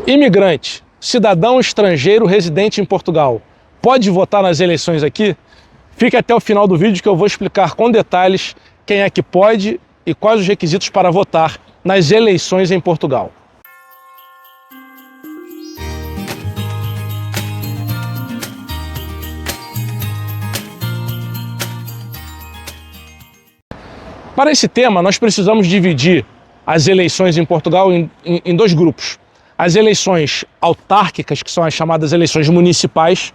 Imigrante, cidadão estrangeiro residente em Portugal, pode votar nas eleições aqui? Fique até o final do vídeo que eu vou explicar com detalhes quem é que pode e quais os requisitos para votar nas eleições em Portugal. Para esse tema, nós precisamos dividir as eleições em Portugal em dois grupos. As eleições autárquicas, que são as chamadas eleições municipais,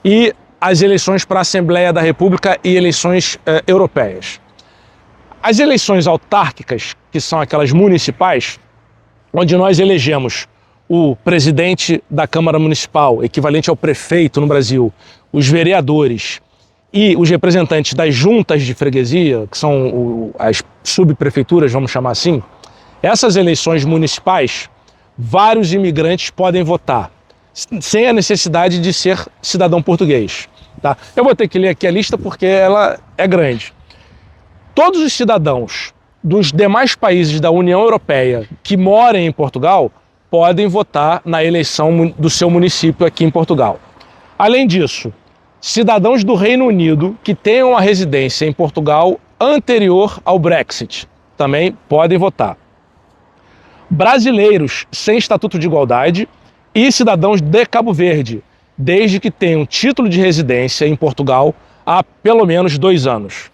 e as eleições para a Assembleia da República e eleições europeias. As eleições autárquicas, que são aquelas municipais, onde nós elegemos o presidente da Câmara Municipal, equivalente ao prefeito no Brasil, os vereadores e os representantes das juntas de freguesia, que são as subprefeituras, vamos chamar assim. Essas eleições municipais, vários imigrantes podem votar, sem a necessidade de ser cidadão português. Tá? Eu vou ter que ler aqui a lista porque ela é grande. Todos os cidadãos dos demais países da União Europeia que morem em Portugal podem votar na eleição do seu município aqui em Portugal. Além disso, cidadãos do Reino Unido que tenham a residência em Portugal anterior ao Brexit também podem votar. Brasileiros sem estatuto de igualdade e cidadãos de Cabo Verde, desde que tenham título de residência em Portugal há pelo menos 2 anos.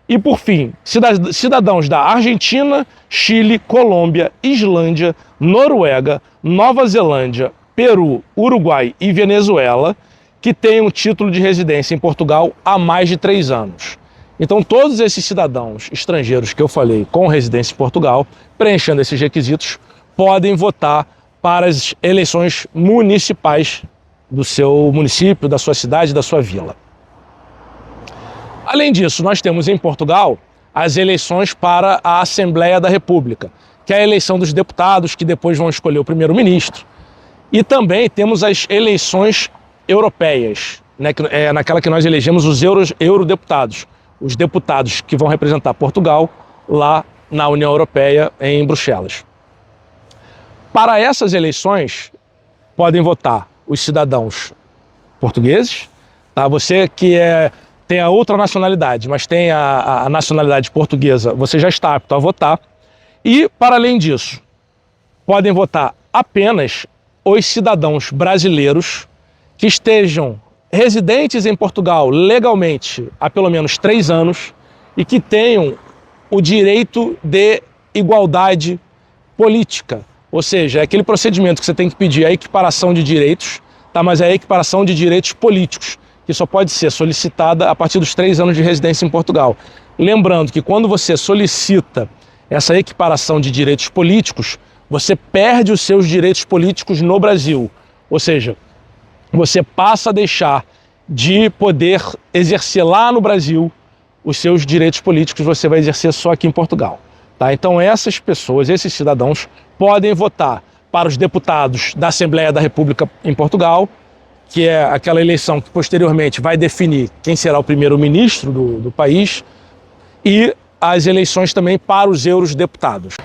E por fim, cidadãos da Argentina, Chile, Colômbia, Islândia, Noruega, Nova Zelândia, Peru, Uruguai e Venezuela, que tenham título de residência em Portugal há mais de 3 anos. Então todos esses cidadãos estrangeiros que eu falei com residência em Portugal, preenchendo esses requisitos, podem votar para as eleições municipais do seu município, da sua cidade, da sua vila. Além disso, nós temos em Portugal as eleições para a Assembleia da República, que é a eleição dos deputados que depois vão escolher o primeiro-ministro. E também temos as eleições europeias, né, naquela que nós elegemos os eurodeputados, os deputados que vão representar Portugal lá na União Europeia, em Bruxelas. Para essas eleições, podem votar os cidadãos portugueses, tá? Você que tem a outra nacionalidade, mas tem a nacionalidade portuguesa, você já está apto a votar. E, para além disso, podem votar apenas os cidadãos brasileiros que estejam residentes em Portugal legalmente há pelo menos 3 anos e que tenham o direito de igualdade política. Ou seja, é aquele procedimento que você tem que pedir a equiparação de direitos, tá? Mas é a equiparação de direitos políticos, que só pode ser solicitada a partir dos 3 anos de residência em Portugal. Lembrando que quando você solicita essa equiparação de direitos políticos, você perde os seus direitos políticos no Brasil. Ou seja, você passa a deixar de poder exercer lá no Brasil os seus direitos políticos, você vai exercer só aqui em Portugal. Tá? Então essas pessoas, esses cidadãos, podem votar para os deputados da Assembleia da República em Portugal, que é aquela eleição que posteriormente vai definir quem será o primeiro-ministro do país, e as eleições também para os eurodeputados.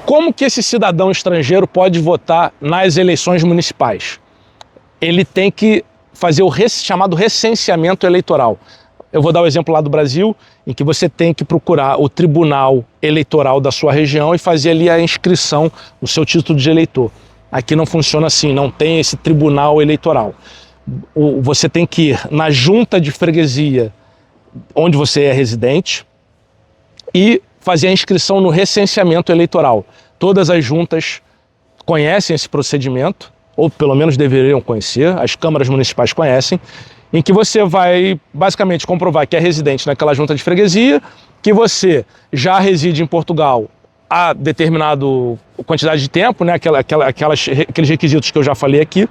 Como que esse cidadão estrangeiro pode votar nas eleições municipais? Ele tem que fazer o chamado recenseamento eleitoral. Eu vou dar o exemplo lá do Brasil, em que você tem que procurar o tribunal eleitoral da sua região e fazer ali a inscrição do seu título de eleitor. Aqui não funciona assim, não tem esse tribunal eleitoral. Você tem que ir na junta de freguesia onde você é residente e fazer a inscrição no recenseamento eleitoral. Todas as juntas conhecem esse procedimento, ou pelo menos deveriam conhecer, as câmaras municipais conhecem, em que você vai basicamente comprovar que é residente naquela junta de freguesia, que você já reside em Portugal há determinada quantidade de tempo, né? Aqueles requisitos que eu já falei aqui.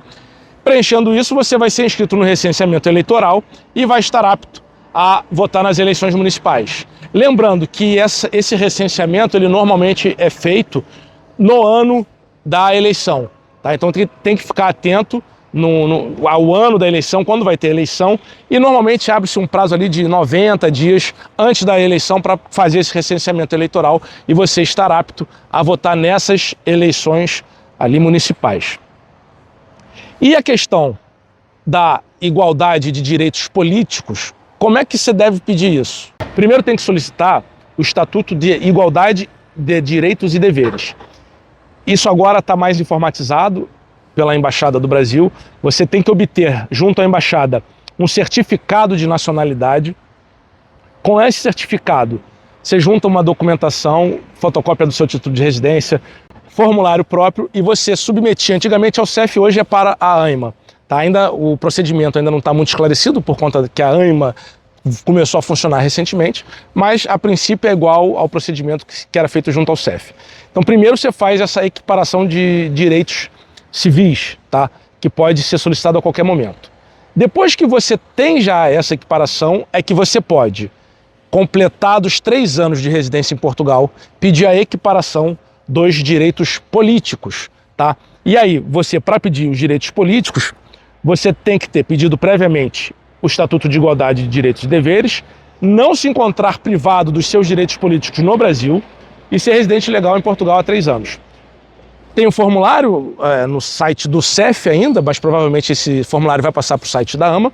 Preenchendo isso, você vai ser inscrito no recenseamento eleitoral e vai estar apto a votar nas eleições municipais. Lembrando que esse recenseamento ele normalmente é feito no ano da eleição. Tá? Então tem que ficar atento ao ano da eleição, quando vai ter eleição, e normalmente abre-se um prazo ali de 90 dias antes da eleição para fazer esse recenseamento eleitoral e você estar apto a votar nessas eleições ali municipais. E a questão da igualdade de direitos políticos, como é que você deve pedir isso? Primeiro tem que solicitar o Estatuto de Igualdade de Direitos e Deveres. Isso agora está mais informatizado pela Embaixada do Brasil. Você tem que obter, junto à Embaixada, um certificado de nacionalidade. Com esse certificado, você junta uma documentação, fotocópia do seu título de residência, formulário próprio, e você submetia antigamente ao CEF, hoje é para a ANMA. Tá? O procedimento ainda não está muito esclarecido por conta que a ANMA começou a funcionar recentemente, mas a princípio é igual ao procedimento que era feito junto ao CEF. Então primeiro você faz essa equiparação de direitos civis, tá? Que pode ser solicitado a qualquer momento. Depois que você tem já essa equiparação, é que você pode, completados 3 anos de residência em Portugal, pedir a equiparação dos direitos políticos, tá? E aí, você, para pedir os direitos políticos, você tem que ter pedido previamente o Estatuto de Igualdade de Direitos e Deveres, não se encontrar privado dos seus direitos políticos no Brasil e ser residente legal em Portugal há 3 anos. Tem um formulário no site do CEF ainda, mas provavelmente esse formulário vai passar para o site da AMA,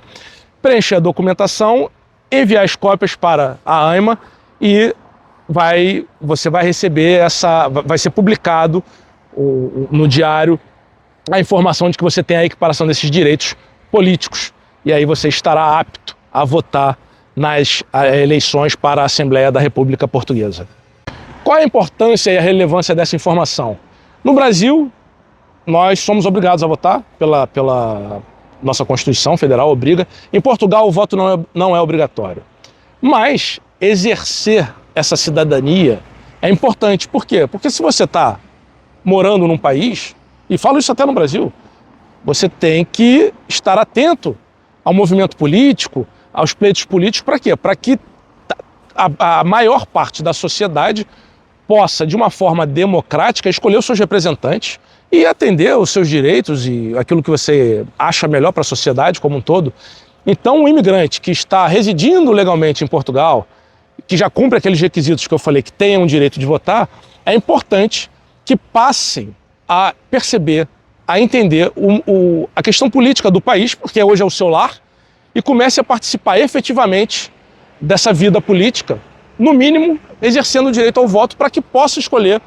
preencher a documentação, enviar as cópias para a AMA e você vai receber vai ser publicado no diário a informação de que você tem a equiparação desses direitos políticos. E aí você estará apto a votar nas eleições para a Assembleia da República Portuguesa. Qual é a importância e a relevância dessa informação? No Brasil, nós somos obrigados a votar pela nossa Constituição Federal, obriga. Em Portugal, o voto não é obrigatório. Mas exercer essa cidadania é importante. Por quê? Porque se você está morando num país, e falo isso até no Brasil, você tem que estar atento ao movimento político, aos pleitos políticos, para quê? Para que a maior parte da sociedade possa, de uma forma democrática, escolher os seus representantes e atender os seus direitos e aquilo que você acha melhor para a sociedade como um todo. Então, um imigrante que está residindo legalmente em Portugal, que já cumpre aqueles requisitos que eu falei, que tenham o direito de votar, é importante que passem a perceber, a entender a questão política do país, porque hoje é o seu lar, e comece a participar efetivamente dessa vida política, no mínimo exercendo o direito ao voto para que possa escolher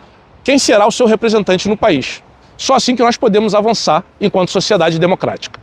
quem será o seu representante no país. Só assim que nós podemos avançar enquanto sociedade democrática.